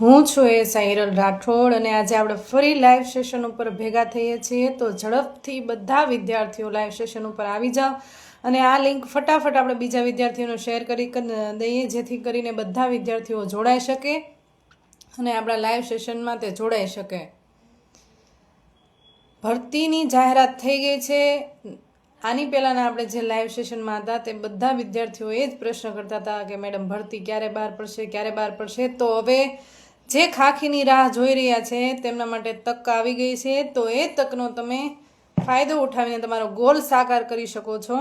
હું છું સાહિરલ રાઠોડ અને આજે આપણે ફરી લાઈવ સેશન ઉપર ભેગા થઈએ છીએ. તો ઝડપથી બધા વિદ્યાર્થીઓ લાઈવ સેશન ઉપર આવી જાઓ અને આ લિંક ફટાફટ આપણે બીજા વિદ્યાર્થીઓને શેર કરી દઈએ, જેથી કરીને બધા વિદ્યાર્થીઓ જોડાઈ શકે અને આપણા લાઈવ સેશનમાં તે જોડાઈ શકે. ભરતીની જાહેરાત થઈ ગઈ છે. આની પહેલાંના આપણે જે લાઈવ સેશનમાં હતા તે બધા વિદ્યાર્થીઓ એ જ પ્રશ્ન કરતા હતા કે મેડમ ભરતી ક્યારે બહાર પડશે, ક્યારે બહાર પડશે. તો હવે જે ખાખીની રાહ જોઈ રહ્યા છે તેમના માટે તક આવી ગઈ છે. તો એ તકનો તમે ફાયદો ઉઠાવીને તમારો ગોલ સાકાર કરી શકો છો.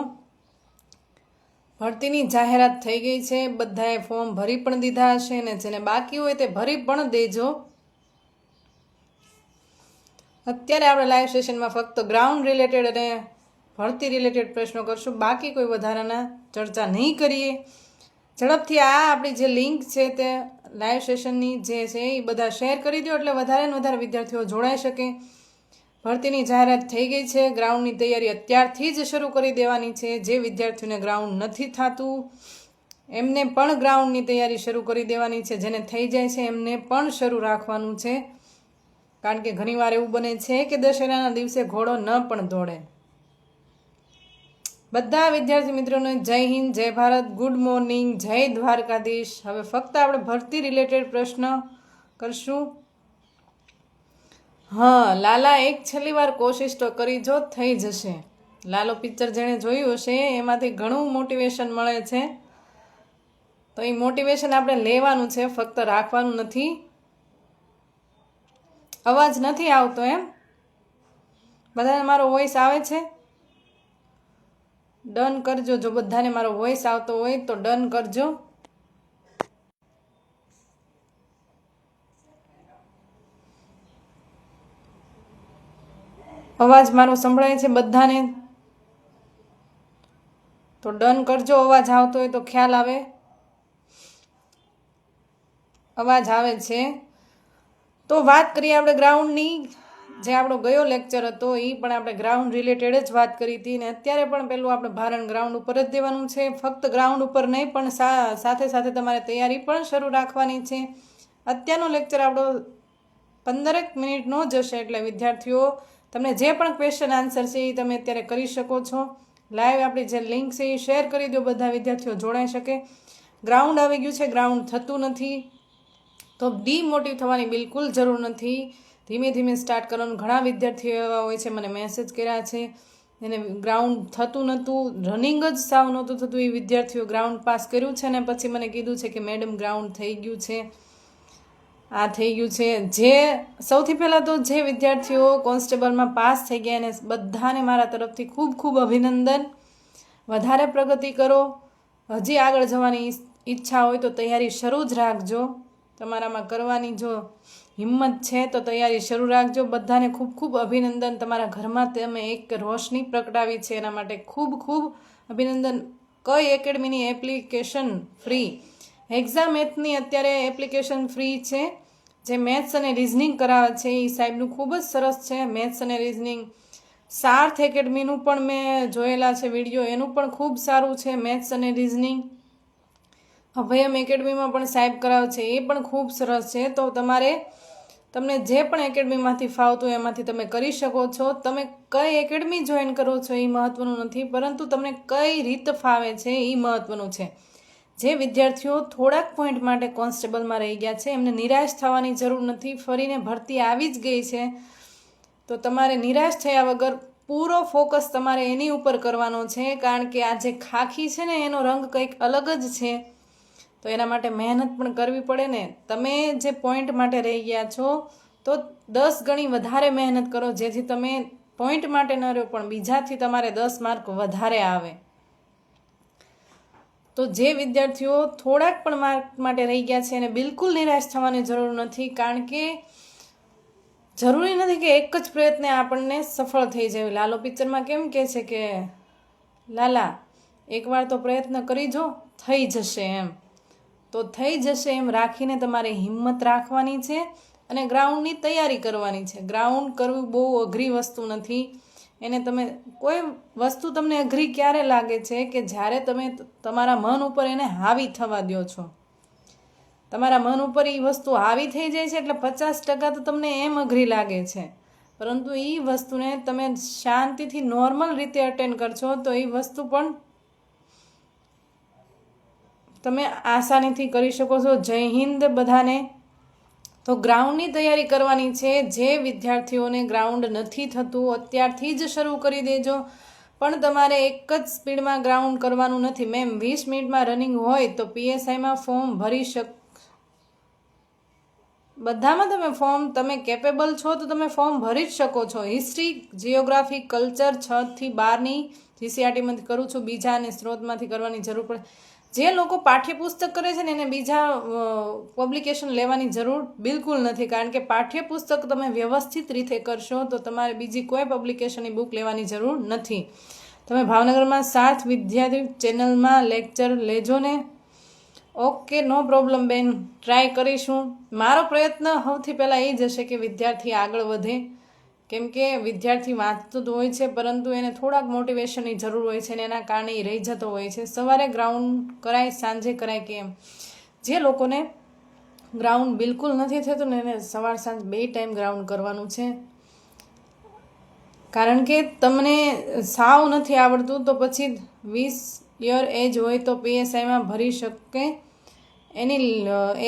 ભરતીની જાહેરાત થઈ ગઈ છે. બધાએ ફોર્મ ભરી પણ દીધા હશે અને જેને બાકી હોય તે ભરી પણ દેજો. અત્યારે આપણે લાઈવ સેશનમાં ફક્ત ગ્રાઉન્ડ રિલેટેડ અને ભરતી રિલેટેડ પ્રશ્નો કરશું, બાકી કોઈ વધારાના ચર્ચા નહીં કરીએ. ઝડપથી આ આપણી જે લિંક છે તે લાઈવ સેશનની જે છે એ બધા શેર કરી દો, એટલે વધારે ને વધારે વિદ્યાર્થીઓ જોડાઈ શકે. ભરતીની જાહેરાત થઈ ગઈ છે. ગ્રાઉન્ડની તૈયારી અત્યારથી જ શરૂ કરી દેવાની છે. જે વિદ્યાર્થીઓને ગ્રાઉન્ડ નથી થતું એમને પણ ગ્રાઉન્ડની તૈયારી શરૂ કરી દેવાની છે. જેને થઈ જાય છે એમને પણ શરૂ રાખવાનું છે, કારણ કે ઘણીવાર એવું બને છે કે દશેરાના દિવસે ઘોડો ન પણ દોડે. બધા વિદ્યાર્થી મિત્રોને જય હિન્દ, જય ભારત, ગુડ મોર્નિંગ, જય દ્વારકાધીશ. હવે ફક્ત આપણે ભરતી રિલેટેડ પ્રશ્ન કરશું. હા, લાલા એક છેલ્લી વાર કોશિશ તો કરી જો, થઈ જશે. લાલો પિક્ચર જેણે જોયું હશે એમાંથી ઘણું મોટિવેશન મળે છે. તો એ મોટિવેશન આપણે લેવાનું છે, ફક્ત રાખવાનું નથી. અવાજ નથી આવતો એમ? બધાને મારો વોઇસ આવે છે? ડન કરજો. જો બધાને મારો વોઇસ આવતો હોય તો ડન કરજો. અવાજ મારો સંભળાય છે બધાને? તો ડન કરજો. અવાજ આવતો હોય તો ખ્યાલ આવે. અવાજ આવે છે તો વાત કરીએ આપણે ગ્રાઉન્ડની. જે આપણો ગયો લેક્ચર હતો એ પણ આપણે ગ્રાઉન્ડ રિલેટેડ જ વાત કરી હતી ને અત્યારે પણ પેલું આપણે ભારણ ગ્રાઉન્ડ ઉપર જ દેવાનું છે. ફક્ત ગ્રાઉન્ડ ઉપર નહીં પણ સાથે સાથે તમારે તૈયારી પણ શરૂ રાખવાની છે. અત્યારનો લેક્ચર આપણો 15 મિનિટનો જ હશે, એટલે વિદ્યાર્થીઓ તમને જે પણ ક્વેશ્ચન આન્સર છે એ તમે અત્યારે કરી શકો છો. લાઈવ આપણી જે લિંક છે એ શેર કરી દો, બધા વિદ્યાર્થીઓ જોડાઈ શકે. ગ્રાઉન્ડ આવી ગયું છે, ગ્રાઉન્ડ થતું નથી તો ડીમોટિવ થવાની બિલકુલ જરૂર નથી. ધીમે ધીમે સ્ટાર્ટ કરવાનું. ઘણા વિદ્યાર્થીઓ એવા હોય છે, મને મેસેજ કર્યા છે એને ગ્રાઉન્ડ થતું નહોતું, રનિંગ જ સાવ નહોતું થતું. એ વિદ્યાર્થીઓ ગ્રાઉન્ડ પાસ કર્યું છે ને પછી મને કીધું છે કે મેડમ ગ્રાઉન્ડ થઈ ગયું છે, આ થઈ ગયું છે. જે સૌથી પહેલાં તો જે વિદ્યાર્થીઓ કોન્સ્ટેબલમાં પાસ થઈ ગયા એને બધાને મારા તરફથી ખૂબ ખૂબ અભિનંદન. વધારે પ્રગતિ કરો. હજી આગળ જવાની ઈચ્છા હોય તો તૈયારી શરૂ જ રાખજો. તમારામાં કરવાની જો હિંમત છે તો તૈયારી શરૂ રાખજો. બધાને ખૂબ ખૂબ અભિનંદન. તમારા ઘરમાં તમે એક રોશની પ્રગટાવી છે એના માટે ખૂબ ખૂબ અભિનંદન. કઈ એકેડમીની એપ્લિકેશન ફ્રી? એક્ઝામ મેથની અત્યારે એપ્લિકેશન ફ્રી છે. જે મેથ્સ અને રિઝનિંગ કરાવે છે એ સાહેબનું ખૂબ જ સરસ છે. મેથ્સ અને રિઝનિંગ. સાર્થ એકેડમીનું પણ મેં જોયેલા છે વિડીયો, એનું પણ ખૂબ સારું છે મેથ્સ અને રિઝનિંગ. અભયમ એકેડમીમાં પણ સાહેબ કરાવે છે, એ પણ ખૂબ સરસ છે. તો તમને જે પણ એકેડમીમાંથી ફાવતું એમાંથી તમે કરી શકો છો. તમે કઈ એકેડમી જોઈન કરો છો એ મહત્વનું નથી, પરંતુ તમને કઈ રીત ફાવે છે એ મહત્વનું છે. જે વિદ્યાર્થીઓ થોડાક પોઈન્ટ માટે કોન્સ્ટેબલમાં રહી ગયા છે એમને નિરાશ થવાની જરૂર નથી. ફરીને ભરતી આવી જ ગઈ છે તો તમારે નિરાશ થયા વગર પૂરો ફોકસ તમારે એની ઉપર કરવાનો છે, કારણ કે આ જે ખાખી છે ને એનો રંગ કંઈક અલગ જ છે. તો એના માટે મહેનત પણ કરવી પડે ને. તમે જે પોઈન્ટ માટે રહી ગયા છો તો 10 ગણી વધારે મહેનત કરો, જેથી તમે પોઈન્ટ માટે ન રહો પણ બીજાથી તમારે 10 માર્ક વધારે આવે. તો જે વિદ્યાર્થીઓ થોડાક પણ માર્ક માટે રહી ગયા છે એને બિલકુલ નિરાશ થવાની જરૂર નથી, કારણ કે જરૂરી નથી કે એક જ પ્રયત્ને આપણને સફળ થઈ જાય. લાલો પિક્ચરમાં કેમ કહે છે કે લાલા એકવાર તો પ્રયત્ન કરી જો, થઈ જશે એમ. તો થઈ જશે એમ રાખીને તમારે હિંમત રાખવાની છે અને ગ્રાઉન્ડની તૈયારી કરવાની છે. ગ્રાઉન્ડ કરવું બહુ અઘરી વસ્તુ નથી. એને તમે કોઈ વસ્તુ તમને અઘરી ક્યારે લાગે છે કે જ્યારે તમે તમારા મન ઉપર એને હાવી થવા દો છો. તમારા મન ઉપર એ વસ્તુ હાવી થઈ જાય છે એટલે 50% તો તમને એમ અઘરી લાગે છે, પરંતુ એ વસ્તુને તમે શાંતિથી નોર્મલ રીતે અટેન્ડ કરશો તો એ વસ્તુ પણ તમે આસાનીથી કરી શકો છો. જય હિન્દ બધાને. તો ગ્રાઉન્ડની તૈયારી કરવાની છે. જે વિદ્યાર્થીઓને ગ્રાઉન્ડ નથી થતું અત્યારથી જ શરૂ કરી દેજો, પણ તમારે એક જ સ્પીડમાં ગ્રાઉન્ડ કરવાનું નથી. મેમ 20 મિનિટમાં રનિંગ હોય તો પીએસઆઈમાં ફોર્મ ભરી બધામાં તમે કેપેબલ છો તો તમે ફોર્મ ભરી જ શકો છો. હિસ્ટ્રી, જિયોગ્રાફી, કલ્ચર 6 થી 12ની જીસીઆરટીમાંથી કરું છું, બીજા અને સ્ત્રોતમાંથી કરવાની જરૂર પડે. જે લોકો પાઠ્યપુસ્તક કરે છે ને એને બીજા પબ્લિકેશન લેવાની જરૂર બિલકુલ નથી, કારણ કે પાઠ્યપુસ્તક તમે વ્યવસ્થિત રીતે કરશો તો તમારે બીજી કોઈ પબ્લિકેશનની બુક લેવાની જરૂર નથી. તમે ભાવનગરમાં 7 વિદ્યાર્થી ચેનલમાં લેક્ચર લેજો ને. ઓકે, નો પ્રોબ્લેમ બેન, ટ્રાય કરીશું. મારો પ્રયત્ન સૌથી પહેલાં એ જ હશે કે વિદ્યાર્થી આગળ વધે, કેમ કે વિદ્યાર્થી વાંચતો જ હોય છે પરંતુ એને થોડાક મોટિવેશનની જરૂર હોય છે અને એના કારણે એ રહી જતો હોય છે. સવારે ગ્રાઉન્ડ કરાય, સાંજે કરાય કે એમ. જે લોકોને ગ્રાઉન્ડ બિલકુલ નથી થતું ને એને સવાર સાંજ 2 ટાઈમ ગ્રાઉન્ડ કરવાનું છે, કારણ કે તમને સાવ નથી આવડતું તો પછી 20 યર એજ હોય તો પીએસઆઈમાં ભરી શકે. એની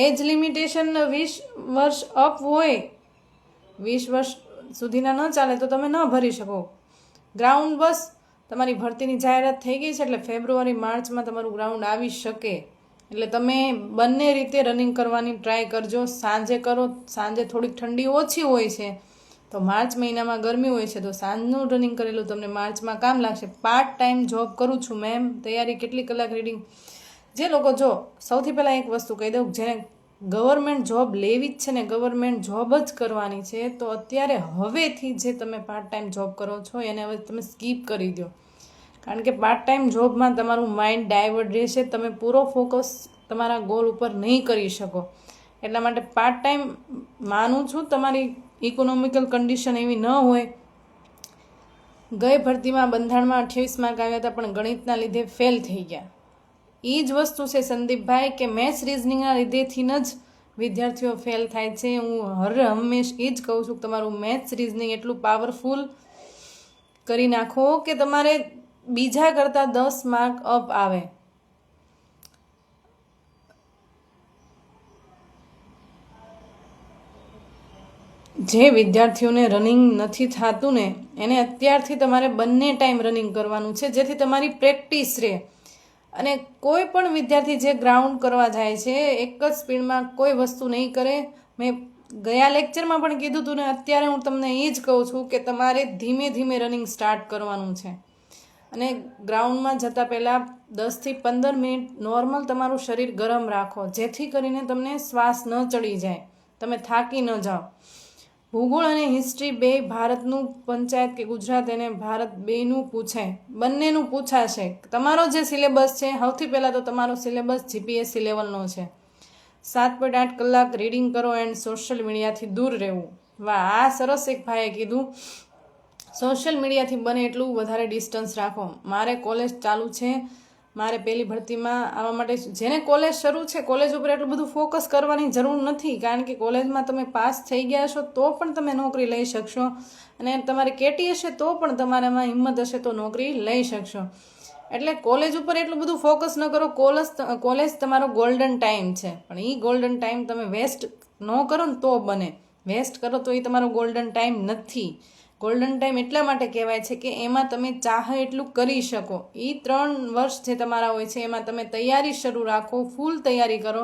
એજ લિમિટેશન 20 વર્ષ અપ હોય, 20 વર્ષ સુધીના ન ચાલે તો તમે ન ભરી શકો ગ્રાઉન્ડ. બસ તમારી ભરતીની જાહેરાત થઈ ગઈ છે એટલે ફેબ્રુઆરી માર્ચમાં તમારું ગ્રાઉન્ડ આવી શકે, એટલે તમે બંને રીતે રનિંગ કરવાની ટ્રાય કરજો. સાંજે કરો, સાંજે થોડીક ઠંડી ઓછી હોય છે તો માર્ચ મહિનામાં ગરમી હોય છે તો સાંજનું રનિંગ કરેલું તમને માર્ચમાં કામ લાગશે. પાર્ટ ટાઈમ જોબ કરું છું મેમ, તૈયારી કેટલી કલાક રીડિંગ. જે લોકો, જો સૌથી પહેલાં એક વસ્તુ કહી દઉં, જેને ગવર્મેન્ટ જોબ લેવી જ છે ને ગવર્મેન્ટ જોબ જ કરવાની છે તો અત્યારે હવેથી જે તમે પાર્ટ ટાઈમ જોબ કરો છો એને હવે તમે સ્કીપ કરી દો, કારણ કે પાર્ટ ટાઈમ જોબમાં તમારું માઇન્ડ ડાયવર્ટ રહેશે, તમે પૂરો ફોકસ તમારા ગોલ ઉપર નહીં કરી શકો. એટલા માટે પાર્ટ ટાઈમ માનું છું. તમારી ઇકોનોમિકલ કન્ડિશન એવી ન હોય. ગઈ ભરતીમાં બંધારણમાં 28 માર્ક આવ્યા હતા પણ ગણિતના લીધે ફેલ થઈ ગયા. એ જ વસ્તુ છે સંદીપભાઈ કે મેથ્સ રિઝનિંગના લીધેથી જ વિદ્યાર્થીઓ ફેલ થાય છે. હું હંમેશ એ જ કહું છું કે તમારું મેથ્સ રિઝનિંગ એટલું પાવરફુલ કરી નાખો કે તમારે બીજા કરતાં 10 માર્ક અપ આવે. જે વિદ્યાર્થીઓને રનિંગ નથી થતું ને એને અત્યારથી તમારે બંને ટાઈમ રનિંગ કરવાનું છે, જેથી તમારી પ્રેક્ટિસ રહે. અને કોઈ પણ વિદ્યાર્થી જે ગ્રાઉન્ડ કરવા જાય છે એક જ સ્પીડમાં કોઈ વસ્તુ નહીં કરે. મેં ગયા લેક્ચરમાં પણ કીધું હતું ને અત્યારે હું તમને એ જ કહું છું કે તમારે ધીમે ધીમે રનિંગ સ્ટાર્ટ કરવાનું છે. અને ગ્રાઉન્ડમાં જતાં પહેલાં 10 થી 15 મિનિટ નોર્મલ તમારું શરીર ગરમ રાખો, જેથી કરીને તમને શ્વાસ ન ચડી જાય, તમે થાકી ન જાઓ. ભૂગોળ અને હિસ્ટ્રી બે ભારતનું પંચાયત કે ગુજરાત એને ભારત બેનું પૂછાય, બંનેનું પૂછાશે. તમારો જે સિલેબસ છે સૌથી પહેલાં તો તમારો સિલેબસ જીપીએસસી લેવલનો છે. 7.8 કલાક રીડિંગ કરો એન્ડ સોશિયલ મીડિયાથી દૂર રહેવું. વાહ, આ સરસ એક ભાઈએ કીધું. સોશિયલ મીડિયાથી બને એટલું વધારે ડિસ્ટન્સ રાખો. મારે કોલેજ ચાલુ છે, મારે પહેલી ભરતીમાં આવવા માટે, જેને કોલેજ શરૂ છે કોલેજ ઉપર એટલું બધું ફોકસ કરવાની જરૂર નથી, કારણ કે કોલેજમાં તમે પાસ થઈ ગયા છો તો પણ તમે નોકરી લઈ શકશો, અને તમારે કેટી હશે તો પણ તમારામાં હિંમત હશે તો નોકરી લઈ શકશો. એટલે કોલેજ ઉપર એટલું બધું ફોકસ ન કરો. કોલેજ તમારો ગોલ્ડન ટાઈમ છે, પણ એ ગોલ્ડન ટાઈમ તમે વેસ્ટ ન કરો ને તો બને. વેસ્ટ કરો તો એ તમારો ગોલ્ડન ટાઈમ નથી. ગોલ્ડન ટાઈમ એટલા માટે કહેવાય છે કે એમાં તમે ચાહે એટલું કરી શકો. એ 3 વર્ષ જે તમારા હોય છે એમાં તમે તૈયારી શરૂ રાખો, ફૂલ તૈયારી કરો,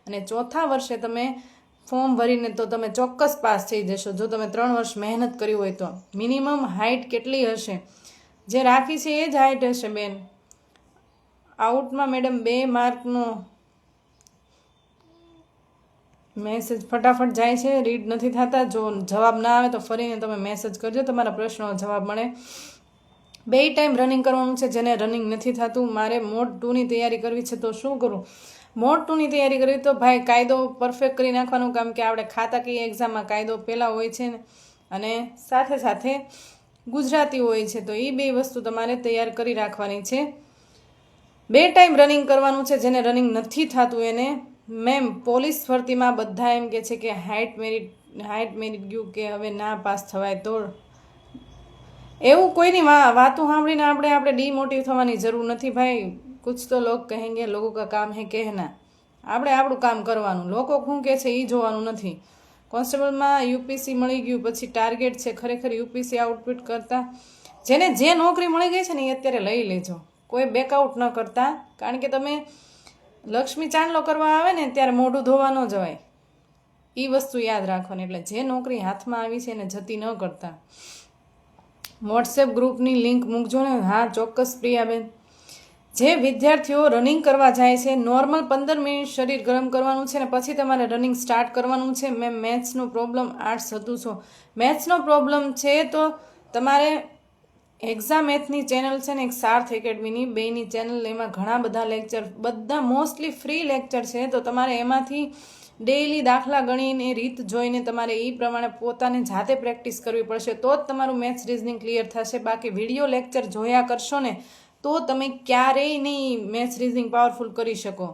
અને ચોથા વર્ષે તમે ફોર્મ ભરીને તો તમે ચોક્કસ પાસ થઈ જશો જો તમે 3 વર્ષ મહેનત કરી હોય તો. મિનિમમ હાઇટ કેટલી હશે? જે રાખી છે એ જ હાઇટ હશે બેન. આઉટમાં મેડમ 2 માર્કનો મેસેજ ફટાફટ જાય છે, રીડ નથી થતા. જો જવાબ ના આવે તો ફરીને તમે મેસેજ કરજો, તમારા પ્રશ્નનો જવાબ મળે. 2 ટાઈમ રનિંગ કરવાનું છે. જેને રનિંગ નથી થતું, મારે મોડ 2ની તૈયારી કરવી છે તો શું કરું? મોડ 2ની તૈયારી કરવી તો ભાઈ કાયદો પરફેક્ટ કરી નાખવાનું, કામ કે આપણે ખાતાકીય એક્ઝામમાં કાયદો પહેલાં હોય છે ને, અને સાથે સાથે ગુજરાતી હોય છે, તો એ 2 વસ્તુ તમારે તૈયાર કરી રાખવાની છે. 2 ટાઈમ રનિંગ કરવાનું છે. જેને રનિંગ નથી થતું એને મેમ પોલીસ ભરતીમાં બધા એમ કે છે કે હાઇટ મેરિટ ગયું કે હવે ના પાસ થવાય, તો એવું કોઈની વાતો સાંભળીને આપણે ડીમોટિવ થવાની જરૂર નથી ભાઈ. કુછ તો લોગ કહેંગે, લોગો કા કામ હે કહેના. આપણે આપણું કામ કરવાનું, લોકો શું કહે છે એ જોવાનું નથી. કોન્સ્ટેબલમાં યુપીસી મળી ગયું, પછી ટાર્ગેટ છે ખરેખર યુપીસી આઉટપુટ કરતા. જેને જે નોકરી મળી ગઈ છે ને એ અત્યારે લઈ લેજો, કોઈ બેકઆઉટ ન કરતા. કારણ કે તમે લક્ષ્મી ચાંદલો કરવા આવે ને ત્યારે મોઢું ધોવા ન જવાય, એ વસ્તુ યાદ રાખવાની. એટલે જે નોકરી હાથમાં આવી છે એને જતી ન કરતા. વોટ્સએપ ગ્રુપની લિંક મૂકજો ને. હા ચોક્કસ પ્રિયાબેન. જે વિદ્યાર્થીઓ રનિંગ કરવા જાય છે, નોર્મલ 15 મિનિટ શરીર ગરમ કરવાનું છે ને પછી તમારે રનિંગ સ્ટાર્ટ કરવાનું છે. મેં મેથ્સનો પ્રોબ્લેમ આર્ટ્સ હતું છો, મેથ્સનો પ્રોબ્લેમ છે તો તમારે એક્ઝામ મેથની ચેનલ છે ને એક સાર્થ એકેડમીની, બેની ચેનલ, એમાં ઘણા બધા લેક્ચર, બધા મોસ્ટલી ફ્રી લેક્ચર છે. તો તમારે એમાંથી ડેઈલી દાખલા ગણીને રીત જોઈને તમારે એ પ્રમાણે પોતાને જાતે પ્રેક્ટિસ કરવી પડશે, તો જ તમારું મેથ્સ રિઝનિંગ ક્લિયર થશે. બાકી વિડીયો લેક્ચર જોયા કરશો ને તો તમે ક્યારેય નહીં મેથ્સ રિઝનિંગ પાવરફુલ કરી શકો.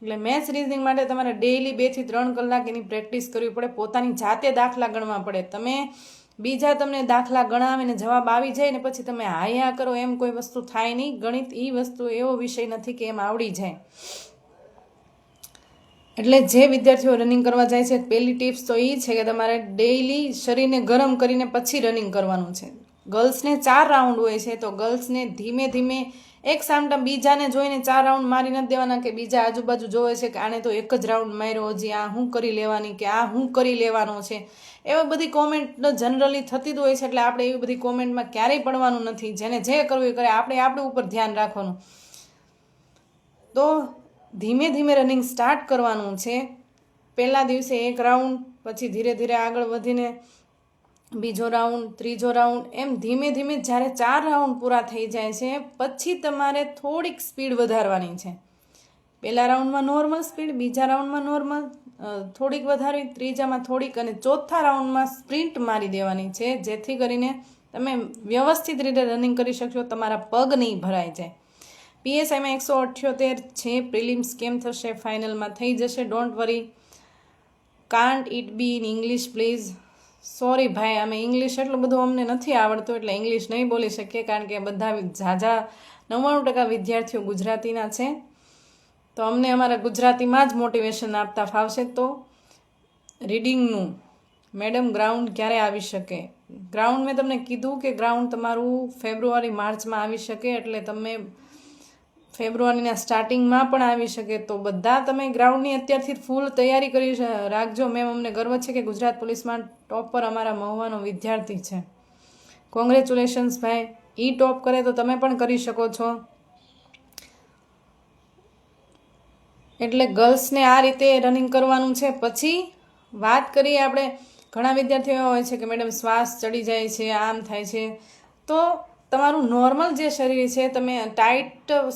એટલે મેથ્સ રિઝનિંગ માટે તમારે ડેઈલી 2 થી 3 કલાક એની પ્રેક્ટિસ કરવી પડે, પોતાની જાતે દાખલા ગણવા પડે. તમે બીજા તમને દાખલા ગણાવીને જવાબ આવી જાય ને પછી તમે હાયા કરો, એમ કોઈ વસ્તુ થાય નહીં. ગણિત એ વસ્તુ એવો વિષય નથી કે એમ આવડી જાય. એટલે જે વિદ્યાર્થીઓ રનિંગ કરવા જાય છે, પહેલી ટિપ્સ તો એ છે કે તમારે ડેઈલી શરીરને ગરમ કરીને પછી રનિંગ કરવાનું છે. ગર્લ્સને 4 રાઉન્ડ હોય છે, તો ગર્લ્સને ધીમે ધીમે એક સામટા બીજાને જોઈને 4 રાઉન્ડ મારી નથી દેવાના, કે બીજા આજુબાજુ જોવે છે કે આને તો એક જ રાઉન્ડ માર્યો, હજી આ હું કરી લેવાની, કે આ હું કરી લેવાનો છે. એવી બધી કોમેન્ટ જનરલી થતી જ હોય છે. એટલે આપણે એવી બધી કોમેન્ટમાં ક્યારેય પડવાનું નથી. જેને જે કરવું એ કરે, આપણે આપણી ઉપર ધ્યાન રાખવાનું. તો ધીમે ધીમે રનિંગ સ્ટાર્ટ કરવાનું છે. પહેલા દિવસે 1 રાઉન્ડ, પછી ધીરે ધીરે આગળ વધીને બીજો રાઉન્ડ, ત્રીજો રાઉન્ડ, એમ ધીમે ધીમે જ્યારે 4 રાઉન્ડ પૂરા થઈ જાય છે પછી તમારે થોડીક સ્પીડ વધારવાની છે. પહેલા રાઉન્ડમાં નોર્મલ સ્પીડ, બીજા રાઉન્ડમાં નોર્મલ થોડીક વધારવી, ત્રીજામાં થોડીક, અને ચોથા રાઉન્ડમાં સ્પ્રિન્ટ મારી દેવાની છે, જેથી કરીને તમે વ્યવસ્થિત રીતે રનિંગ કરી શકશો, તમારા પગ નહીં ભરાઈ જાય. પીએસઆઈમાં 178 છે. પ્રિલિમ્સ કેમ થશે? ફાઇનલમાં થઈ જશે. Don't worry. Can't it be in English please? Sorry ભાઈ, અમે ઇંગ્લિશ એટલું બધું અમને નથી આવડતું, એટલે ઇંગ્લિશ નહીં બોલી શકીએ. કારણ કે બધા ઝાઝા 99% વિદ્યાર્થીઓ ગુજરાતીના છે, તો અમને અમારા ગુજરાતીમાં જ મોટિવેશન આપતા ફાવશે. તો રીડિંગનું મેડમ ગ્રાઉન્ડ ક્યારે આવી શકે? ગ્રાઉન્ડ મેં તમને કીધું કે ગ્રાઉન્ડ તમારું ફેબ્રુઆરી માર્ચમાં આવી શકે, એટલે તમે ફેબ્રુઆરીના સ્ટાર્ટિંગમાં પણ આવી શકે. તો બધા તમે ગ્રાઉન્ડની અત્યારથી ફૂલ તૈયારી કરી રાખજો. મેમ અમને ગર્વ છે કે ગુજરાત પોલીસમાં ટોપર અમારા મહુવાનો વિદ્યાર્થી છે. કોંગ્રેચ્યુલેશન્સ ભાઈ. એ ટોપ કરે તો તમે પણ કરી શકો છો. એટલે ગર્લ્સને આ રીતે રનિંગ કરવાનું છે. પછી વાત કરીએ આપણે, ઘણા વિદ્યાર્થીઓ એવા હોય છે કે મેડમ શ્વાસ ચડી જાય છે, આમ થાય છે. તો તમારું નોર્મલ જે શરીર છે, તમે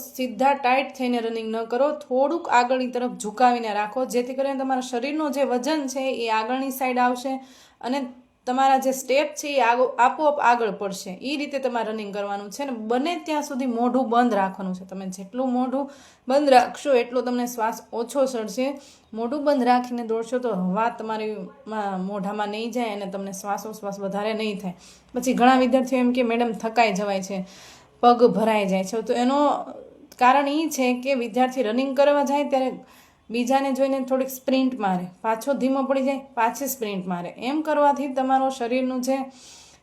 સીધા ટાઈટ થઈને રનિંગ ન કરો, થોડુંક આગળની તરફ ઝુકાવીને રાખો, જેથી કરીને તમારા શરીરનું જે વજન છે એ આગળની સાઈડ આવશે અને તમારા જે સ્ટેપ છે એ આપોઆપ આગળ પડશે. એ રીતે તમારે રનિંગ કરવાનું છે. ને બને ત્યાં સુધી મોઢું બંધ રાખવાનું છે. તમે જેટલું મોઢું બંધ રાખશો એટલો તમને શ્વાસ ઓછો ચડશે. મોઢું બંધ રાખીને દોડશો તો હવા તમારી મોઢામાં નહીં જાય અને તમને શ્વાસોશ્વાસ વધારે નહીં થાય. પછી ઘણા વિદ્યાર્થીઓ એમ કે મેડમ થકાઈ જવાય છે, પગ ભરાઈ જાય છે. તો એનો કારણ એ છે કે વિદ્યાર્થી રનિંગ કરવા જાય ત્યારે બીજાને જોઈને થોડીક સ્પ્રિન્ટ મારે, પાછો ધીમો પડી જાય, પાછી સ્પ્રિન્ટ મારે. એમ કરવાથી તમારું શરીરનું જે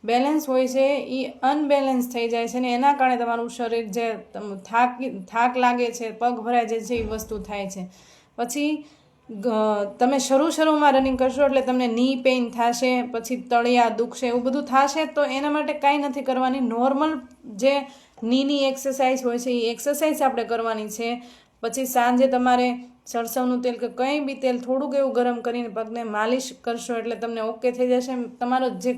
બેલેન્સ હોય છે એ અનબેલેન્સ થઈ જાય છે, ને એના કારણે તમારું શરીર જે થાક લાગે છે, પગ ભરાઈ જાય છે, એ વસ્તુ થાય છે. પછી તમે શરૂમાં રનિંગ કરશો એટલે તમને ની પેઇન થશે, પછી તળિયા દુખશે, એવું બધું થશે. તો એના માટે કાંઈ નથી કરવાની. નોર્મલ જે નીની એક્સરસાઇઝ હોય છે એ એક્સરસાઇઝ આપણે કરવાની છે. પછી સાંજે તમારે સરસવનું તેલ કે કંઈ બી તેલ થોડુંક એવું ગરમ કરીને પગને માલિશ કરશો એટલે તમને ઓકે થઈ જશે. તમારો જે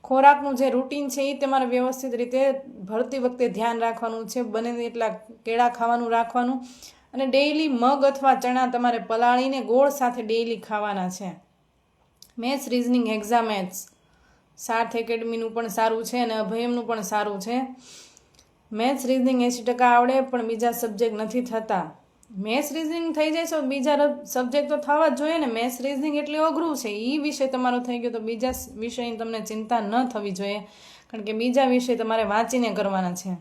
ખોરાકનું જે રૂટીન છે એ તમારે વ્યવસ્થિત રીતે ભરતી વખતે ધ્યાન રાખવાનું છે. બને એટલા કેળા ખાવાનું રાખવાનું, અને ડેઈલી મગ અથવા ચણા તમારે પલાળીને ગોળ સાથે ડેઈલી ખાવાના છે. Maths reasoning exam maths Sarth એકેડમીનું પણ સારું છે અને અભયમનું પણ સારું છે. મેથ્સ રિઝનિંગ 80% આવડે પણ બીજા સબ્જેક્ટ નથી થતા. મેથ્સ રિઝનિંગ થઈ જાય છે, બીજા સબ્જેક્ટ તો થવા જ જોઈએ ને. મેથ્સ રિઝનિંગ એટલે અઘરું છે, એ વિષય તમારો થઈ ગયો તો બીજા વિષયની તમને ચિંતા ન થવી જોઈએ, કારણ કે બીજા વિષય તમારે વાંચીને કરવાના છે.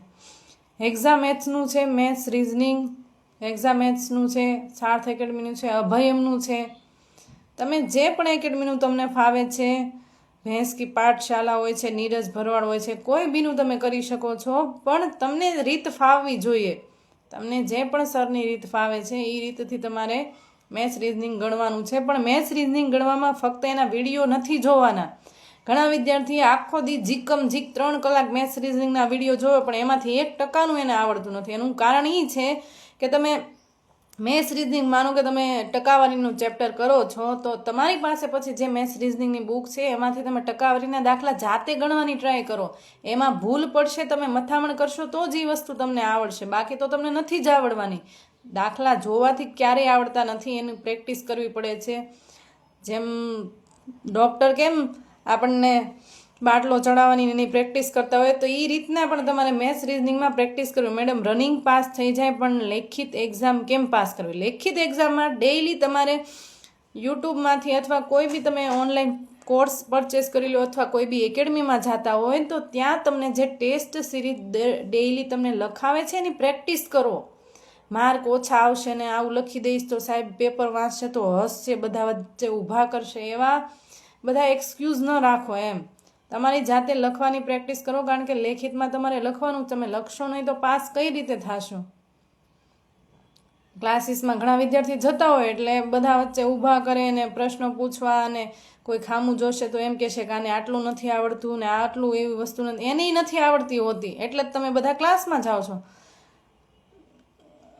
એક્ઝામ મેથ્સનું છે, મેથ્સ રિઝનિંગ એક્ઝામ મેથ્સનું છે, સાર્થ એકેડમીનું છે, અભયમનું છે. તમે જે પણ એકેડમીનું તમને ફાવે છે, ભેંસકી પાઠશાલા હોય છે, નીરજ ભરવાડ હોય છે, કોઈ બીનું તમે કરી શકો છો, પણ તમને રીત ફાવવી જોઈએ. તમને જે પણ સરની રીત ફાવે છે એ રીતથી તમારે મેથ્સ રિઝનિંગ ગણવાનું છે. પણ મેથ્સ રિઝનિંગ ગણવામાં ફક્ત એના વિડીયો નથી જોવાના. ઘણા વિદ્યાર્થી આખો દી જીકમ જીક 3 કલાક મેથ્સ રિઝનિંગના વિડીયો જોવે, પણ એમાંથી 1% એને આવડતું નથી. એનું કારણ એ છે કે તમે મેથ્સ રિઝનિંગ, માનો કે તમે ટકાવારીનું ચેપ્ટર કરો છો, તો તમારી પાસે પછી જે મેથ્સ રિઝનિંગની બુક છે એમાંથી તમે ટકાવારીના દાખલા જાતે ગણવાની ટ્રાય કરો. એમાં ભૂલ પડશે, તમે મથામણ કરશો તો જ એ વસ્તુ તમને આવડશે, બાકી તો તમને નથી જ આવડવાની. દાખલા જોવાથી ક્યારેય આવડતા નથી, એની પ્રેક્ટિસ કરવી પડે છે. જેમ ડૉક્ટર કેમ આપણને બાટલો ચડાવવાની એની પ્રેક્ટિસ કરતા હોય, તો એ રીતના પણ તમારે મેથ્સ રિઝનિંગમાં પ્રેક્ટિસ કરવી. મેડમ રનિંગ પાસ થઈ જાય, પણ લેખિત એક્ઝામ કેમ પાસ કરવી? લેખિત એક્ઝામમાં ડેઈલી તમારે યુટ્યુબમાંથી અથવા કોઈ બી તમે ઓનલાઈન કોર્સ પરચેસ કરી લો, અથવા કોઈ બી એકેડમીમાં જતા હોય તો ત્યાં તમને જે ટેસ્ટ સિરીઝ ડેઈલી તમને લખાવે છે એની પ્રેક્ટિસ કરો. માર્ક ઓછા આવશે ને આવું લખી દઈશ તો સાહેબ પેપર વાંચશે તો હસશે, બધા વચ્ચે ઊભા કરશે, એવા બધા એક્સક્યુઝ ન રાખો. એમ તમારી જાતે લખવાની પ્રેક્ટિસ કરો, કારણ કે લેખિતમાં તમારે લખવાનું, તમે લખશો નહીં તો પાસ કઈ રીતે થશો? ક્લાસીસમાં ઘણા વિદ્યાર્થી જતા હોય એટલે બધા વચ્ચે ઊભા કરે ને પ્રશ્નો પૂછવા, અને કોઈ ખામું જોશે તો એમ કહેશે કે આને આટલું નથી આવડતું ને આટલું એવી વસ્તુ નથી, એની નથી આવડતી હોતી, એટલે જ તમે બધા ક્લાસમાં જાઓ છો.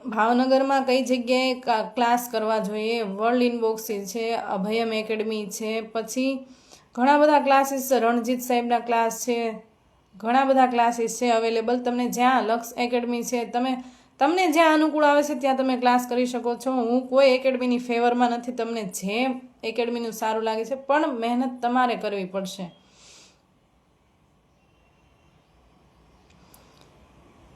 ભાવનગરમાં કઈ જગ્યાએ ક્લાસ કરવા જોઈએ? વર્લ્ડ ઇનબોક્સિસ છે, અભયમ એકેડમી છે, પછી ઘણા બધા ક્લાસીસ છે, રણજીત સાહેબના ક્લાસ છે, ઘણા બધા ક્લાસીસ છે અવેલેબલ. તમને જ્યાં લક્ષ એકેડમી છે, તમને જ્યાં અનુકૂળ આવે છે ત્યાં તમે ક્લાસ કરી શકો છો. હું કોઈ એકેડમીની ફેવરમાં નથી, તમને જે એકેડમીનું સારું લાગે છે, પણ મહેનત તમારે કરવી પડશે.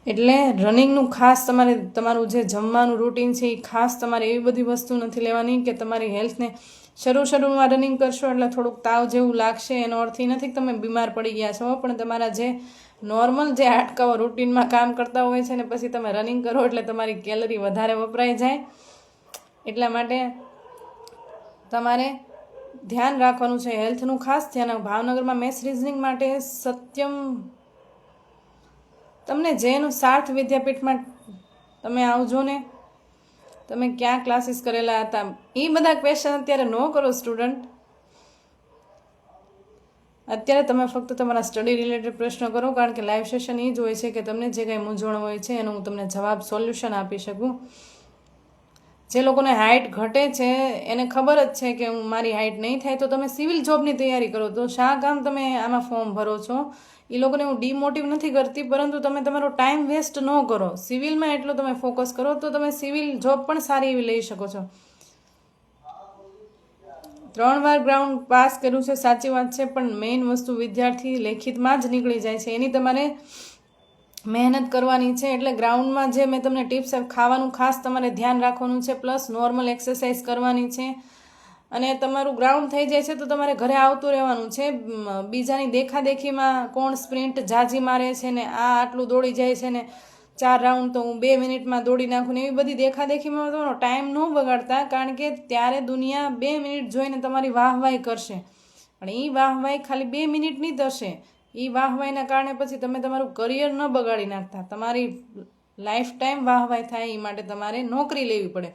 એટલે રનિંગનું ખાસ તમારે, તમારું જે જમવાનું રૂટીન છે એ ખાસ તમારે એવી બધી વસ્તુ નથી લેવાની કે તમારી હેલ્થને શરૂમાં રનિંગ કરશો એટલે થોડુંક તાવ જેવું લાગશે, એનો અર્થ એ નથી કે તમે બીમાર પડી ગયા છો, પણ તમારા જે નોર્મલ જે હાડકાઓ રૂટીનમાં કામ કરતા હોય છે ને પછી તમે રનિંગ કરો એટલે તમારી કેલરી વધારે વપરાઈ જાય. એટલા માટે તમારે ધ્યાન રાખવાનું છે, હેલ્થનું ખાસ ધ્યાન. ભાવનગરમાં મેથ્સ રિઝનિંગ માટે સત્યમ, તમને જેનું સાર્થ વિદ્યાપીઠમાં તમે આવજો ને. તમે ક્યાં ક્લાસીસ કરેલા હતા એ બધા ક્વેશ્ચન અત્યારે ન કરો સ્ટુડન્ટ. અત્યારે તમે ફક્ત તમારા સ્ટડી રિલેટેડ પ્રશ્નો કરો, કારણ કે લાઈવ સેશન એ જ હોય છે કે તમને જે કંઈ મૂંઝવણ હોય છે એનું હું તમને જવાબ, સોલ્યુશન આપી શકું. જે લોકોને હાઇટ ઘટે છે એને ખબર જ છે કે હું મારી હાઇટ નહીં થાય, તો તમે સિવિલ જોબની તૈયારી કરો, તો શા કામ તમે આમાં ફોર્મ ભરો છો? એ લોકોને હું ડિમોટિવ નથી કરતી, પરંતુ તમે તમારો ટાઈમ વેસ્ટ ન કરો. સિવિલમાં એટલો તમે ફોકસ કરો તો તમે સિવિલ જોબ પણ સારી એવી લઈ શકો છો. 3 વાર ગ્રાઉન્ડ પાસ કર્યું છે, સાચી વાત છે, પણ મેઇન વસ્તુ વિદ્યાર્થી લેખિતમાં જ નીકળી જાય છે, એની તમારે મહેનત કરવાની છે. એટલે ગ્રાઉન્ડમાં જે મેં તમને ટિપ્સ, ખાવાનું ખાસ તમારે ધ્યાન રાખવાનું છે, પ્લસ નોર્મલ એક્સરસાઇઝ કરવાની છે. અને તમારું ગ્રાઉન્ડ થઈ જાય છે તો તમારે ઘરે આવતું રહેવાનું છે. બીજાની દેખાદેખીમાં કોણ સ્પ્રિન્ટ ઝાઝી મારે છે ને આ આટલું દોડી જાય છે ને 4 રાઉન્ડ તો હું 2 મિનિટમાં દોડી નાખું ને, એવી બધી દેખાદેખીમાં તમારો ટાઈમ ન બગાડતા, કારણ કે ત્યારે દુનિયા 2 મિનિટ જોઈને તમારી વાહવાહી કરશે, પણ એ વાહવાહી ખાલી 2 મિનિટની જ હશે. એ વાહવાહીના કારણે પછી તમે તમારું કરિયર ન બગાડી નાખતા, તમારી લાઈફ ટાઈમ વાહવાહી થાય એ માટે તમારે નોકરી લેવી પડે.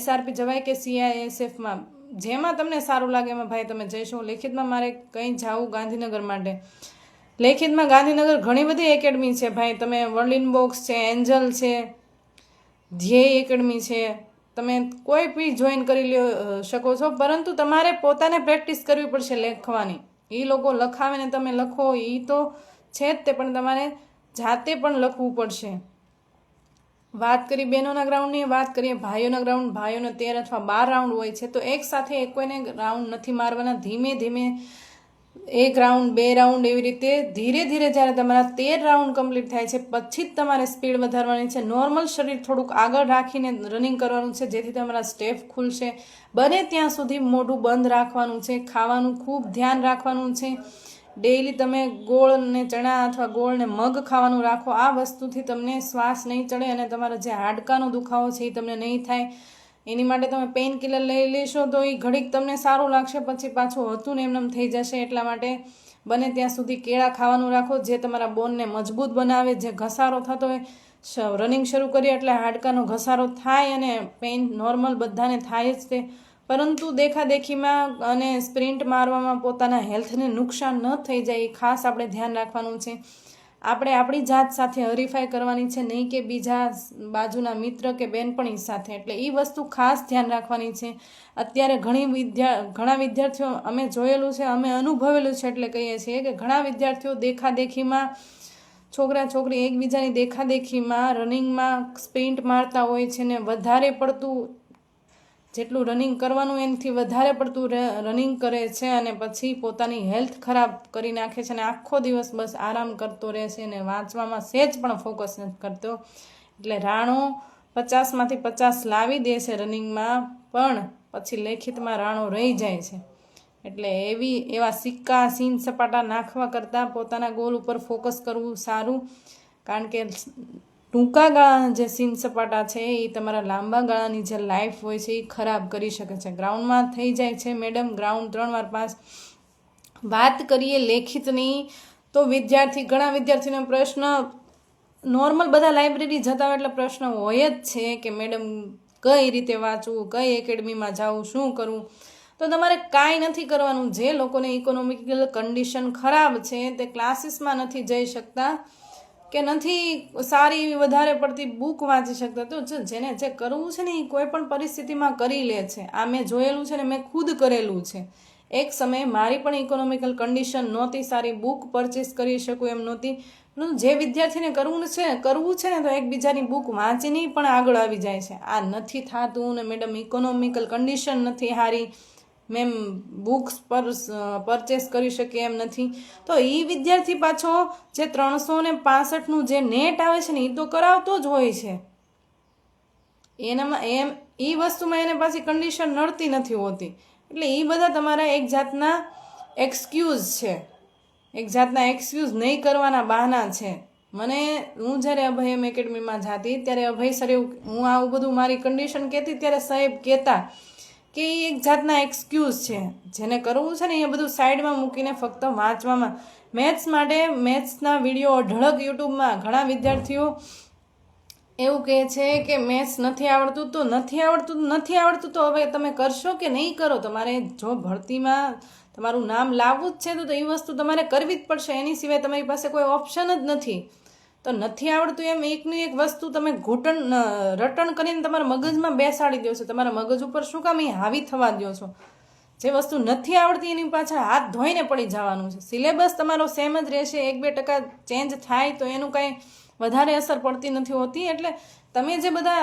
SRP જવાય કે CISFમાં, જેમાં તમને સારું લાગે એમાં ભાઈ તમે જઈશું. લેખિતમાં મારે કંઈ જાવું ગાંધીનગર માટે, લેખિતમાં ગાંધીનગર ઘણી બધી એકેડમી છે ભાઈ. તમે વર્લ્ડ ઇનબોક્સ છે, એન્જલ છે, ધ્યેય એકેડમી છે, તમે કોઈ બી જોઈન કરી શકો છો, પરંતુ તમારે પોતાને પ્રેક્ટિસ કરવી પડશે લખવાની. એ લોકો લખાવે ને તમે લખો એ તો છે જ તે, પણ તમારે જાતે પણ લખવું પડશે. વાત કરી બહેનોના ગ્રાઉન્ડની, વાત કરીએ ભાઈઓના ગ્રાઉન્ડ. ભાઈઓને 13 અથવા 12 રાઉન્ડ હોય છે, તો એક સાથે કોઈને રાઉન્ડ નથી મારવાના. ધીમે ધીમે 1 રાઉન્ડ 2 રાઉન્ડ એવી રીતે ધીરે ધીરે જ્યારે તમારા 13 રાઉન્ડ કમ્પ્લીટ થાય છે પછી જ તમારે સ્પીડ વધારવાની છે. નોર્મલ શરીર થોડુંક આગળ રાખીને રનિંગ કરવાનું છે જેથી તમારા સ્ટેપ ખુલશે. બને ત્યાં સુધી મોઢું બંધ રાખવાનું છે. ખાવાનું ખૂબ ધ્યાન રાખવાનું છે. ડેઈલી તમે ગોળ ને ચણા અથવા ગોળ ને મગ ખાવાનું રાખો. આ વસ્તુથી તમને શ્વાસ નહીં ચડે અને તમારા જે હાડકાનો દુખાવો છે એ તમને નહીં થાય. એની માટે તમે પેઇન કિલર લઈ લેશો તો એ ઘડીક તમને સારું લાગશે, પછી પાછું હતું ને એમને થઈ જશે. એટલા માટે બને ત્યાં સુધી કેળા ખાવાનું રાખો જે તમારા બોનને મજબૂત બનાવે. જે ઘસારો થતો હોય રનિંગ શરૂ કરીએ એટલે હાડકાનો ઘસારો થાય અને પેઇન નોર્મલ બધાને થાય જ તે, પરંતુ દેખાદેખીમાં અને સ્પ્રિન્ટ મારવામાં પોતાના હેલ્થને નુકસાન ન થઈ જાય એ ખાસ આપણે ધ્યાન રાખવાનું છે. આપણે આપણી જાત સાથે હરીફાઈ કરવાની છે, નહીં કે બીજા બાજુના મિત્ર કે બેનપણી સાથે. એટલે એ વસ્તુ ખાસ ધ્યાન રાખવાની છે. અત્યારે ઘણા વિદ્યાર્થીઓ અમે જોયેલું છે, અમે અનુભવેલું છે એટલે કહીએ છીએ કે ઘણા વિદ્યાર્થીઓ દેખાદેખીમાં છોકરા છોકરી એકબીજાની દેખાદેખીમાં રનિંગમાં સ્પ્રિન્ટ મારતા હોય છે ને વધારે પડતું જેટલું રનિંગ કરવાનું એનાથી વધારે પડતું રનિંગ કરે છે અને પછી પોતાની હેલ્થ ખરાબ કરી નાખે છે અને આખો દિવસ બસ આરામ કરતો રહે છે અને વાંચવામાં સહેજ પણ ફોકસ નથી કરતો. એટલે રાણો 50માંથી 50 લાવી દે છે રનિંગમાં, પણ પછી લેખિતમાં રાણો રહી જાય છે. એટલે એવા સિક્કા સીન સપાટા નાખવા કરતાં પોતાના ગોલ ઉપર ફોકસ કરવું સારું. કારણ કે ટૂંકા ગાળાના જે સીન સપાટા છે એ તમારા લાંબા ગાળાની જે લાઈફ હોય છે એ ખરાબ કરી શકે છે. ગ્રાઉન્ડમાં થઈ જાય છે મેડમ ગ્રાઉન્ડ 3 વાર પાસ. વાત કરીએ લેખિતની તો ઘણા વિદ્યાર્થીનો પ્રશ્ન નોર્મલ બધા લાઇબ્રેરી જતા હોય એટલે પ્રશ્ન હોય જ છે કે મેડમ કઈ રીતે વાંચવું, કઈ એકેડમીમાં જવું, શું કરવું. તો તમારે કાંઈ નથી કરવાનું. જે લોકોને ઇકોનોમિકલ કન્ડિશન ખરાબ છે તે ક્લાસીસમાં નથી જઈ શકતા કે નથી સારી એવી વધારે પડતી બુક વાંચી શકતા, તો જેને જે કરવું છે ને એ કોઈ પણ પરિસ્થિતિમાં કરી લે છે. આ મેં જોયેલું છે ને મેં ખુદ કરેલું છે. એક સમયે મારી પણ ઇકોનોમિકલ કન્ડિશન નહોતી, સારી બુક પરચેસ કરી શકું એમ નહોતી. જે વિદ્યાર્થીને કરવું છે ને તો એકબીજાની બુક વાંચીને પણ આગળ આવી જાય છે. આ નથી થતું ને મેડમ ઇકોનોમિકલ કન્ડિશન નથી સારી, મેમ બુક્સ પરચેસ કરી શકે એમ નથી. તો એ વિદ્યાર્થી પાછો જે 365નું જે નેટ આવે છે ને એ તો કરાવતો જ હોય છે. એનામાં એ વસ્તુમાં એને પાછી કન્ડિશન નડતી નથી હોતી. એટલે એ બધા તમારા એક જાતના એક્સક્યુઝ છે, એક જાતના એક્સક્યુઝ નહીં કરવાના બહાના છે. હું જ્યારે અભય એકેડમીમાં જતી ત્યારે અભય સર હું આવું બધું મારી કન્ડિશન કહેતી ત્યારે સાહેબ કહેતા કે એ એક જાતના એક્સક્યુઝ છે. જેને કરવું છે ને એ બધું સાઈડમાં મૂકીને ફક્ત વાંચવામાં. મેથ્સના વિડીયો અઢળક યુટ્યુબમાં ઘણા વિદ્યાર્થીઓ એવું કહે છે કે મેથ્સ નથી આવડતું તો હવે તમે કરશો કે નહીં કરો. તમારે જો ભરતીમાં તમારું નામ લાવવું જ છે તો એ વસ્તુ તમારે કરવી જ પડશે. એની સિવાય તમારી પાસે કોઈ ઓપ્શન જ નથી. તો નથી આવડતું એમ એકની એક વસ્તુ તમે રટણ કરીને તમારા મગજમાં બેસાડી દો છો. તમારા મગજ ઉપર શું કામ એ હાવી થવા દો છો? જે વસ્તુ નથી આવડતી એની પાછળ હાથ ધોઈને પડી જવાનું છે. સિલેબસ તમારો સેમ જ રહેશે, 1-2% ચેન્જ થાય તો એનું કાંઈ વધારે અસર પડતી નથી હોતી. એટલે તમે જે બધા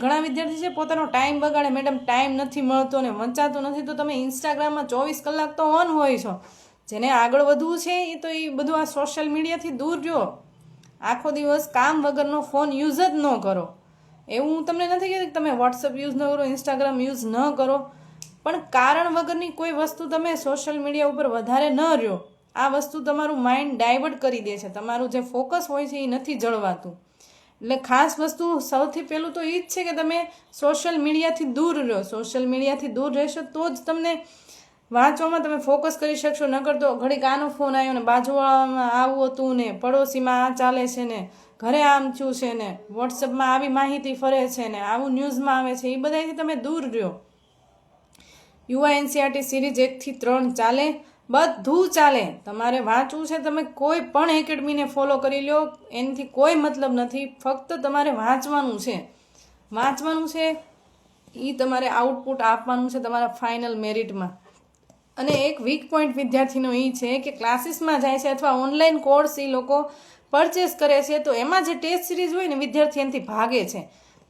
ઘણા વિદ્યાર્થી છે પોતાનો ટાઈમ બગાડે, મેડમ ટાઈમ નથી મળતો ને વંચાતું નથી, તો તમે ઇન્સ્ટાગ્રામમાં 24 કલાક તો ઓન હોય છો. જેને આગળ વધવું છે એ તો એ બધું આ સોશિયલ મીડિયાથી દૂર રહ્યો. આખો દિવસ કામ વગરનો ફોન યુઝ જ ન કરો. એવું હું તમને નથી કહેતી કે તમે વોટ્સઅપ યુઝ ન કરો, ઇન્સ્ટાગ્રામ યુઝ ન કરો, પણ કારણ વગરની કોઈ વસ્તુ તમે સોશિયલ મીડિયા ઉપર વધારે ન રહ્યો. આ વસ્તુ તમારું માઇન્ડ ડાયવર્ટ કરી દે છે. તમારું જે ફોકસ હોય છે એ નથી જળવાતું. એટલે ખાસ વસ્તુ સૌથી પહેલું તો એ જ છે કે તમે સોશિયલ મીડિયાથી દૂર રહો. સોશિયલ મીડિયાથી દૂર રહેશો તો જ તમને વાંચવામાં તમે ફોકસ કરી શકશો. નકર તો ઘડીક આનો ફોન આવ્યો ને બાજુવાળામાં આવું હતું ને પડોશીમાં આ ચાલે છે ને ઘરે આમ થયું છે ને વોટ્સઅપમાં આવી માહિતી ફરે છે ને આવું ન્યૂઝમાં આવે છે, એ બધાથી તમે દૂર રહ્યો. UINCERT સિરીઝ 1 થી 3 ચાલે, બધું ચાલે. તમારે વાંચવું છે તમે કોઈ પણ એકેડમીને ફોલો કરી લો, એનાથી કોઈ મતલબ નથી. ફક્ત તમારે વાંચવાનું છે એ તમારે આઉટપુટ આપવાનું છે તમારા ફાઇનલ મેરિટમાં. અને એક વીક પોઈન્ટ વિદ્યાર્થીનો એ છે કે ક્લાસીસમાં જાય છે અથવા ઓનલાઈન કોર્સ એ લોકો પરચેસ કરે છે તો એમાં જે ટેસ્ટ સિરીઝ હોય ને વિદ્યાર્થી એનાથી ભાગે છે.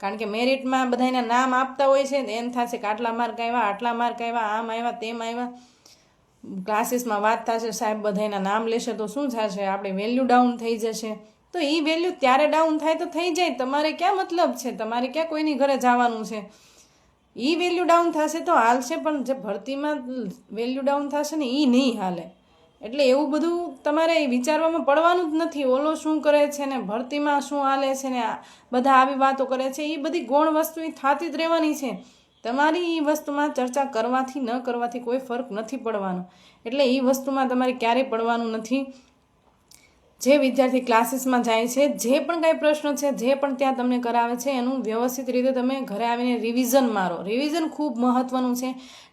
કારણ કે મેરિટમાં બધાના નામ આપતા હોય છે, એમ થશે કે આટલા માર્ક આવ્યા, આમ આવ્યા, તેમ આવ્યા. ક્લાસીસમાં વાત થશે, સાહેબ બધાના નામ લેશે તો શું થશે, આપણે વેલ્યુ ડાઉન થઈ જશે. તો એ વેલ્યુ ત્યારે ડાઉન થાય તો થઈ જાય, તમારે ક્યાં મતલબ છે, તમારે ક્યાં કોઈની ઘરે જવાનું છે. એ વેલ્યુ ડાઉન થશે તો હાલશે, પણ જે ભરતીમાં વેલ્યુ ડાઉન થશે ને એ નહીં હાલે. એટલે એવું બધું તમારે વિચારવામાં પડવાનું જ નથી. ઓલો શું કરે છે ને ભરતીમાં શું હાલે છે ને બધા આવી વાતો કરે છે, એ બધી ગૌણ વસ્તુ એ થતી જ રહેવાની છે. તમારી એ વસ્તુમાં ચર્ચા કરવાથી ન કરવાથી કોઈ ફરક નથી પડવાનો. એટલે એ વસ્તુમાં તમારે ક્યારેય પડવાનું નથી. જે વિદ્યાર્થી ક્લાસીસમાં જાય છે, જે પણ કાંઈ પ્રશ્ન છે, જે પણ ત્યાં તમને કરાવે છે, એનું વ્યવસ્થિત રીતે તમે ઘરે આવીને રિવિઝન મારો. રિવિઝન ખૂબ મહત્ત્વનું છે.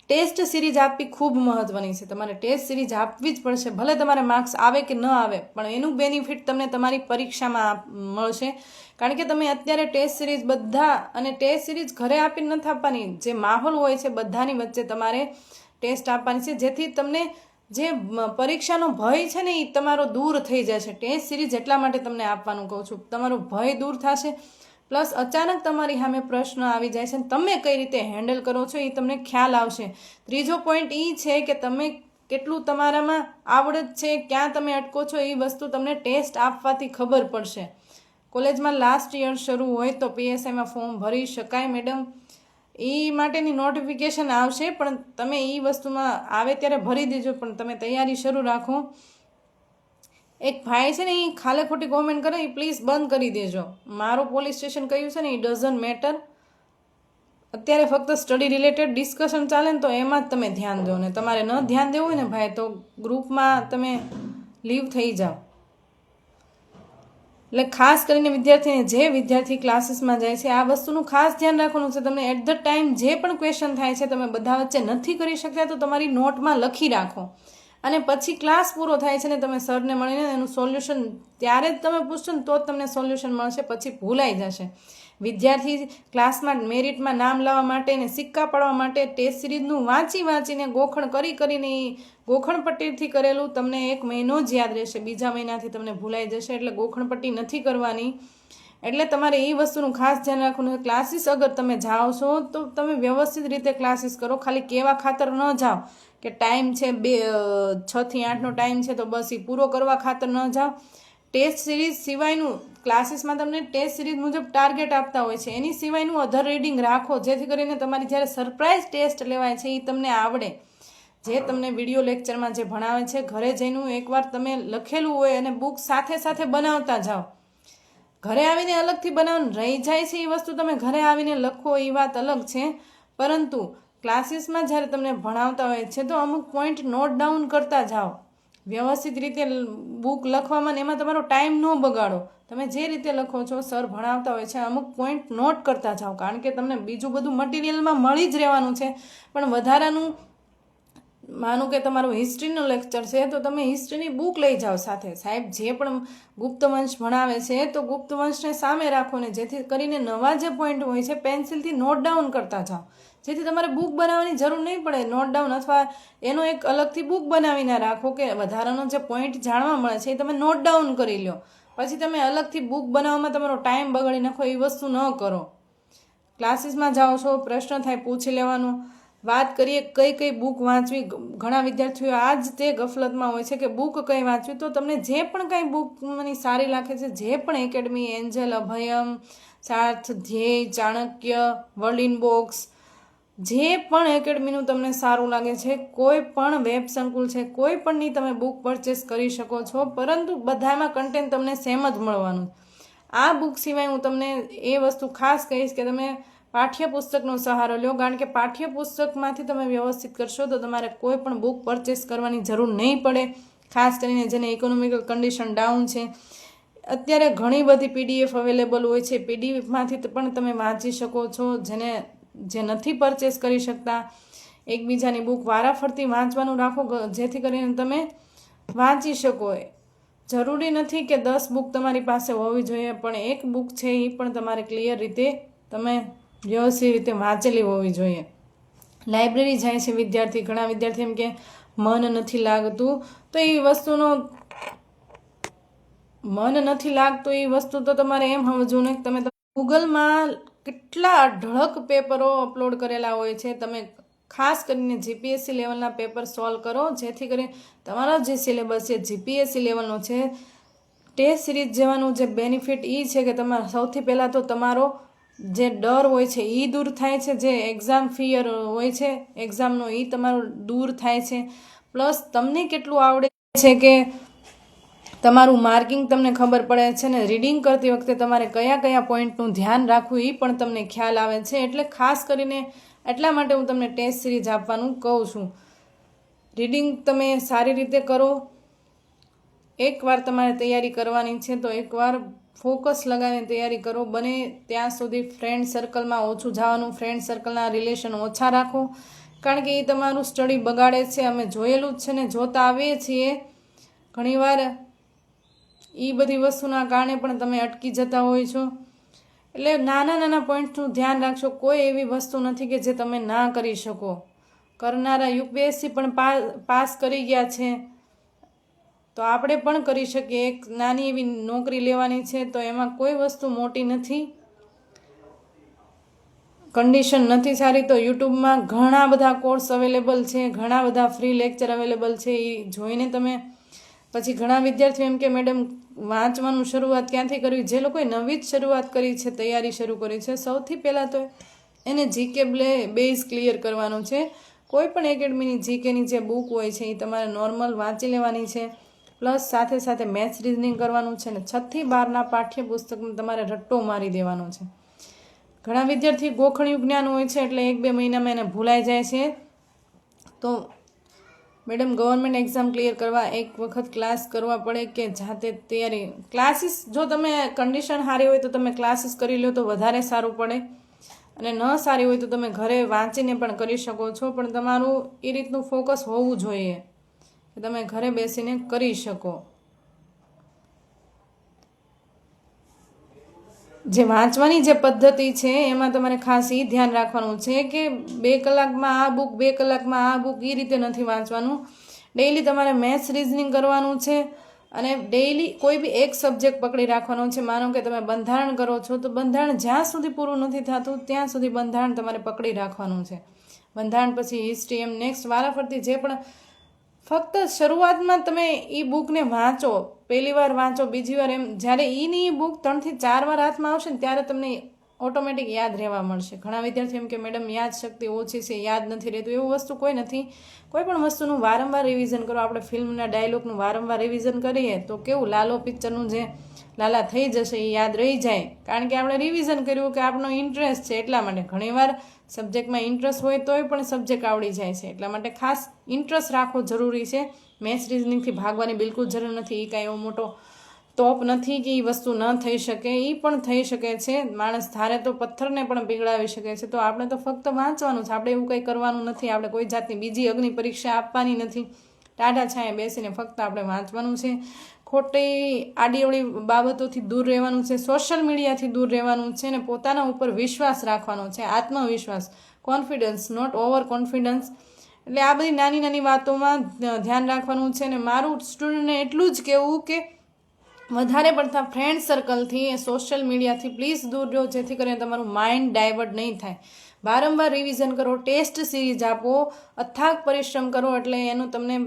ટેસ્ટ સિરીઝ આપવી ખૂબ મહત્ત્વની છે. તમારે ટેસ્ટ સિરીઝ આપવી જ પડશે. ભલે તમારે માર્ક્સ આવે કે ન આવે, પણ એનું બેનિફિટ તમને તમારી પરીક્ષામાં મળશે. કારણ કે તમે અત્યારે ટેસ્ટ સિરીઝ બધા, અને ટેસ્ટ સિરીઝ ઘરે આપીને નથી આપવાની, જે માહોલ હોય છે બધાની વચ્ચે તમારે ટેસ્ટ આપવાની છે, જેથી તમને જે પરીક્ષાનો ભય છે ને એ તમારો દૂર થઈ જશે. ટેસ્ટ સિરીઝ એટલા માટે તમને આપવાનું કહું છું, તમારો ભય દૂર થશે. પ્લસ અચાનક તમારી સામે પ્રશ્ન આવી જાય છે, તમે કઈ રીતે હેન્ડલ કરો છો એ તમને ખ્યાલ આવશે. ત્રીજો પોઈન્ટ એ છે કે તમે કેટલું તમારામાં આવડત છે, ક્યાં તમે અટકો છો, એ વસ્તુ તમને ટેસ્ટ આપવાથી ખબર પડશે. કોલેજમાં લાસ્ટ યર શરૂ હોય તો PSIમાં ફોર્મ ભરી શકાય મેડમ, એ માટેની નોટિફિકેશન આવશે, પણ તમે એ વસ્તુમાં આવે ત્યારે ભરી દેજો, પણ તમે તૈયારી શરૂ રાખો. એક ભાઈ છે ને એ ખાલે ખોટી કોમેન્ટ કરે, એ પ્લીઝ બંધ કરી દેજો. મારું પોલીસ સ્ટેશન કહ્યું છે ને એ ડઝન્ટ મેટર. અત્યારે ફક્ત સ્ટડી રિલેટેડ ડિસ્કશન ચાલે ને તો એમાં જ તમે ધ્યાન દો, ને તમારે ન ધ્યાન દેવું હોય ને ભાઈ તો ગ્રુપમાં તમે લીવ થઈ જાઓ. એટલે ખાસ કરીને વિદ્યાર્થીને, જે વિદ્યાર્થી ક્લાસીસમાં જાય છે, આ વસ્તુનું ખાસ ધ્યાન રાખવાનું છે. તમને એટ ધ ટાઈમ જે પણ ક્વેશ્ચન થાય છે, તમે બધા વચ્ચે નથી કરી શકતા તો તમારી નોટમાં લખી રાખો, અને પછી ક્લાસ પૂરો થાય છે ને તમે સરને મળીને એનું સોલ્યુશન ત્યારે જ તમે પૂછશો ને તો જ તમને સોલ્યુશન મળશે, પછી ભૂલાઈ જશે. વિદ્યાર્થી ક્લાસમાં મેરિટમાં નામ લાવવા માટે ને સિક્કા પાડવા માટે ટેસ્ટ સિરીઝનું વાંચીને ગોખણ કરીને ગોખણપટ્ટીથી કરેલું તમને 1 મહિનો જ યાદ રહેશે, બીજા મહિનાથી તમને ભૂલાઈ જશે. એટલે ગોખણપટ્ટી નથી કરવાની. એટલે તમારે એ વસ્તુનું ખાસ ધ્યાન રાખવાનું. ક્લાસીસ અગર તમે જાઓ છો તો તમે વ્યવસ્થિત રીતે ક્લાસીસ કરો. ખાલી કેવા ખાતર ન જાઓ કે ટાઈમ છે 6 થી 8નો ટાઈમ છે તો બસ એ પૂરો કરવા ખાતર ન જાઓ. ટેસ્ટ સિરીઝ સિવાયનું ક્લાસીસમાં તમને ટેસ્ટ સિરીઝ મુજબ ટાર્ગેટ આપતા હોય છે, એની સિવાયનું અધર રીડિંગ રાખો, જેથી કરીને તમારી જ્યારે સરપ્રાઇઝ ટેસ્ટ લેવાય છે એ તમને આવડે. જે તમને વિડીયો લેક્ચરમાં જે ભણાવે છે, ઘરે જઈને એકવાર તમે લખેલું હોય અને બુક સાથે સાથે બનાવતા જાઓ. ઘરે આવીને અલગથી બનાવવાનું રહી જાય છે, એ વસ્તુ તમે ઘરે આવીને લખો એ વાત અલગ છે, પરંતુ ક્લાસીસમાં જ્યારે તમને ભણાવતા હોય છે તો અમુક પોઈન્ટ નોટ ડાઉન કરતા જાઓ. વ્યવસ્થિત રીતે બુક લખવામાં એમાં તમારો ટાઈમ ન બગાડો. તમે જે રીતે લખો છો, સર ભણાવતા હોય છે, અમુક પોઈન્ટ નોટ કરતા જાઓ, કારણ કે તમને બીજું બધું મટીરિયલમાં મળી જ રહેવાનું છે, પણ વધારાનું માનું કે તમારું હિસ્ટ્રીનો લેક્ચર છે તો તમે હિસ્ટ્રીની બુક લઈ જાઓ સાથે. સાહેબ જે પણ ગુપ્તવંશ ભણાવે છે તો ગુપ્તવંશને સામે રાખો ને જેથી કરીને નવા જે પોઈન્ટ હોય છે પેન્સિલથી નોટ ડાઉન કરતા જાઓ, જેથી તમારે બુક બનાવવાની જરૂર નહીં પડે. નોટ ડાઉન અથવા એનો એક અલગથી બુક બનાવીને રાખો કે વધારાનો જે પોઈન્ટ જાણવા મળે છે એ તમે નોટ ડાઉન કરી લો. પછી તમે અલગથી બુક બનાવવામાં તમારો ટાઈમ બગાડી નાખો, એ વસ્તુ ન કરો. ક્લાસીસમાં જાઓ છો, પ્રશ્ન થાય પૂછી લેવાનું. વાત કરીએ કઈ બુક વાંચવી. ઘણા વિદ્યાર્થીઓ આ જ તે ગફલતમાં હોય છે કે બુક કઈ વાંચવી. તો તમને જે પણ કાંઈ બુક મને સારી લાગે છે, જે પણ એકેડમી, એન્જલ, અભયમ, સાર્થ, ધ્યેય, ચાણક્ય, વર્લ્ડ ઇન બોક્સ, જે પણ એકેડમીનું તમને સારું લાગે છે, કોઈ પણ વેબ સંકુલ છે, કોઈ પણની તમે બુક પરચેસ કરી શકો છો, પરંતુ બધામાં કન્ટેન્ટ તમને સેમ જ મળવાનું. આ બુક સિવાય હું તમને એ વસ્તુ ખાસ કહીશ કે તમે પાઠ્યપુસ્તકનો સહારો લો, કારણ કે પાઠ્યપુસ્તકમાંથી તમે વ્યવસ્થિત કરશો તો તમારે કોઈ પણ બુક પરચેસ કરવાની જરૂર નહીં પડે. ખાસ કરીને જેને ઇકોનોમિકલ કન્ડિશન ડાઉન છે, અત્યારે ઘણી બધી PDF અવેલેબલ હોય છે, PDFમાંથી પણ તમે વાંચી શકો છો. જે નથી પરચેસ કરી શકતા, એકબીજાની બુક વારાફરતી વાંચવાનું રાખો, જેથી કરીને તમે વાંચી શકો. જરૂરી નથી કે 10 બુક તમારી પાસે હોવી જોઈએ, પણ એક બુક છે એ પણ તમારે ક્લિયર રીતે તમે વ્યવસ્થિત રીતે વાંચેલી હોવી જોઈએ. લાઇબ્રેરી જાય છે વિદ્યાર્થી, ઘણા વિદ્યાર્થી એમ કે મન નથી લાગતું, તો એ વસ્તુનો મન નથી લાગતું એ વસ્તુ તો તમારે એમ સમજવું ને તમે ગૂગલમાં કેટલા અઢળક પેપરો અપલોડ કરેલા હોય છે. તમે ખાસ કરીને જીપીએસસી લેવલના પેપર સોલ્વ કરો, જેથી કરીને તમારો જે સિલેબસ છે જીપીએસસી લેવલનો છે, ટેસ્ટ સિરીઝ જવાનું જે બેનિફિટ એ છે કે તમારે સૌથી પહેલાં તો તમારો જે ડર હોય છે એ દૂર થાય છે, જે એક્ઝામ ફિયર હોય છે એક્ઝામનો એ તમારો દૂર થાય છે, પ્લસ તમને કેટલું આવડે છે કે તમારું માર્કિંગ તમને ખબર પડે છે ને રીડિંગ કરતી વખતે તમારે કયા કયા પોઈન્ટનું ધ્યાન રાખવું એ પણ તમને ખ્યાલ આવે છે. એટલે ખાસ કરીને એટલા માટે હું તમને ટેસ્ટ સિરીઝ આપવાનું કહું છું. રીડિંગ તમે સારી રીતે કરો. એકવાર તમારે તૈયારી કરવાની છે તો એકવાર ફોકસ લગાવીને તૈયારી કરો. બને ત્યાં સુધી ફ્રેન્ડ સર્કલમાં ઓછું જવાનું, ફ્રેન્ડ સર્કલના રિલેશન ઓછા રાખો, કારણ કે એ તમારું સ્ટડી બગાડે છે. અમે જોયેલું જ છે ને જોતા આવીએ છીએ. ઘણીવાર એ બધી વસ્તુના કારણે પણ તમે અટકી જતા હોય છો. એટલે નાના નાના પોઈન્ટનું ધ્યાન રાખશો. કોઈ એવી વસ્તુ નથી કે જે તમે ના કરી શકો. કરનારા યુપીએસસી પણ પાસ કરી ગયા છે, તો આપણે પણ કરી શકીએ. એક નાની એવી નોકરી લેવાની છે તો એમાં કોઈ વસ્તુ મોટી નથી. કન્ડિશન નથી સારી તો યુટ્યુબમાં ઘણા બધા કોર્સ અવેલેબલ છે, ઘણા બધા ફ્રી લેક્ચર અવેલેબલ છે. એ જોઈને તમે પછી ઘણા વિદ્યાર્થીઓ એમ કે મેડમ વાંચવાનું શરૂઆત ક્યાંથી કરવી? જે લોકોએ નવી જ શરૂઆત કરી છે, તૈયારી શરૂ કરી છે, સૌથી પહેલાં તો એને જીકે બેઝ ક્લિયર કરવાનો છે. કોઈ પણ એકેડમીની જીકેની જે બુક હોય છે એ તમારે નોર્મલ વાંચી લેવાની છે. પ્લસ સાથે સાથે મેથ્સ રિઝનિંગ કરવાનું છે ને 6 થી 12ના પાઠ્યપુસ્તકમાં તમારે રટ્ટો મારી દેવાનો છે. ઘણા વિદ્યાર્થી ગોખણિયું જ્ઞાન હોય છે એટલે 1-2 મહિનામાં એને ભૂલાઈ જાય છે. તો મેડમ ગવર્મેન્ટ એક્ઝામ ક્લિયર કરવા એક વખત ક્લાસ કરવા પડે કે જાતે તૈયારી? ક્લાસીસ જો તમે કન્ડિશન સારી હોય તો તમે ક્લાસીસ કરી લો તો વધારે સારું પડે, અને ન સારી હોય તો તમે ઘરે વાંચીને પણ કરી શકો છો. પણ તમારું એ રીતનું ફોકસ હોવું જોઈએ કે તમે ઘરે બેસીને કરી શકો. જે વાંચવાની જે પદ્ધતિ છે એમાં તમારે ખાસ એ ધ્યાન રાખવાનું છે કે 2 કલાકમાં આ બુક, 2 કલાકમાં આ બુક, એ રીતે નથી વાંચવાનું. ડેઈલી તમારે મેથ્સ રિઝનિંગ કરવાનું છે, અને ડેઈલી કોઈ બી એક સબ્જેક્ટ પકડી રાખવાનો છે. માનો કે તમે બંધારણ કરો છો તો બંધારણ જ્યાં સુધી પૂરું નથી થતું ત્યાં સુધી બંધારણ તમારે પકડી રાખવાનું છે. બંધારણ પછી હિસ્ટ્રી, એમ નેક્સ્ટ વારાફરતી જે પણ. ફક્ત શરૂઆતમાં તમે એ બુકને વાંચો, પહેલી વાર વાંચો, બીજી વાર, એમ જ્યારે એની બુક 3 થી 4 વાર હાથમાં આવશે ને ત્યારે તમને ઓટોમેટિક યાદ રહેવા મળશે. ઘણા વિદ્યાર્થીઓ એમ કે મેડમ યાદ શક્તિ ઓછી છે, યાદ નથી રહેતું. એવું વસ્તુ કોઈ નથી. કોઈ પણ વસ્તુનું વારંવાર રિવિઝન કરો. આપણે ફિલ્મના ડાયલોગનું વારંવાર રિવિઝન કરીએ તો કેવું લાલો પિક્ચરનું જે લાલા થઈ જશે એ યાદ રહી જાય, કારણ કે આપણે રિવિઝન કર્યું કે આપણો ઇન્ટરેસ્ટ છે એટલા માટે. ઘણીવાર સબ્જેક્ટમાં ઇન્ટરેસ્ટ હોય તોય પણ સબ્જેક્ટ આવડી જાય છે. એટલા માટે ખાસ ઇન્ટરેસ્ટ રાખવો જરૂરી છે. મેથ્સ રિઝનિંગથી ભાગવાની બિલકુલ જરૂર નથી. એ કાંઈ એવો મોટો તોપ નથી કે એ વસ્તુ ન થઈ શકે. એ પણ થઈ શકે છે. માણસ ધારે તો પથ્થરને પણ પીગળાવી શકે છે. તો આપણે તો ફક્ત વાંચવાનું છે. આપણે એવું કંઈ કરવાનું નથી. આપણે કોઈ જાતની બીજી અગ્નિ પરીક્ષા આપવાની નથી. ટાઢા છાંયે બેસીને ફક્ત આપણે વાંચવાનું છે. ખોટી આડીઅવળી બાબતોથી દૂર રહેવાનું છે. સોશિયલ મીડિયાથી દૂર રહેવાનું છે ને પોતાના ઉપર વિશ્વાસ રાખવાનો છે. આત્મવિશ્વાસ, કોન્ફિડન્સ, નોટ ઓવર કોન્ફિડન્સ. એટલે આ બધી નાની નાની વાતોમાં ધ્યાન રાખવાનું છે. ને મારું સ્ટુડન્ટને એટલું જ કહેવું કે વધારે પડતા ફ્રેન્ડ સર્કલથી, સોશિયલ મીડિયાથી પ્લીઝ દૂર રહો, જેથી કરીને તમારું માઇન્ડ ડાયવર્ટ નહીં થાય. વારંવાર રિવિઝન કરો, ટેસ્ટ સિરીઝ આપો, અથાગ પરિશ્રમ કરો, એટલે એનું તમને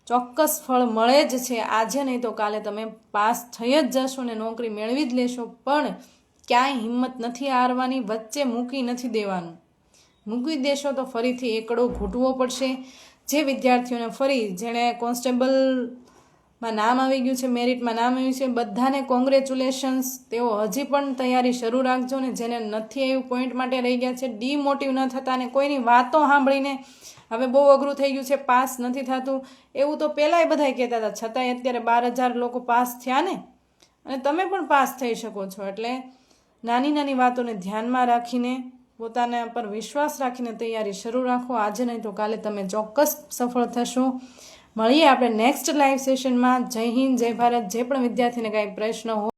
ચોક્કસ ફળ મળે જ છે. આજે નહીં તો કાલે તમે પાસ થઈ જ જશો ને નોકરી મેળવી જ લેશો. પણ ક્યાંય હિંમત નથી હારવાની, વચ્ચે મૂકી નથી દેવાનું. મૂકી દેશો તો ફરીથી એકડો ઘૂંટવો પડશે. જે વિદ્યાર્થીઓને ફરી જેણે કોન્સ્ટેબલમાં નામ આવી ગયું છે, મેરિટમાં નામ આવ્યું છે, બધાને કોંગ્રેચ્યુલેશન્સ. તેઓ હજી પણ તૈયારી શરૂ રાખજો. ને જેને નથી આવ્યું, પોઈન્ટ માટે રહી ગયા છે, ડીમોટિવ ન થતા ને કોઈની વાતો સાંભળીને હવે બહુ અઘરું થઈ ગયું છે, પાસ નથી થતું, એવું તો પહેલાંય બધાય કહેતા હતા. છતાંય અત્યારે 12,000 લોકો પાસ થયા ને, અને તમે પણ પાસ થઈ શકો છો. એટલે નાની નાની વાતોને ધ્યાનમાં રાખીને, પોતાના પર વિશ્વાસ રાખીને તૈયારી શરૂ રાખો. આજે નહીં તો કાલે તમે ચોક્કસ સફળ થશો. મળીએ આપણે નેક્સ્ટ લાઈવ સેશનમાં. જય હિન્દ, જય ભારત. જે પણ વિદ્યાર્થીને કાંઈ પ્રશ્ન હોય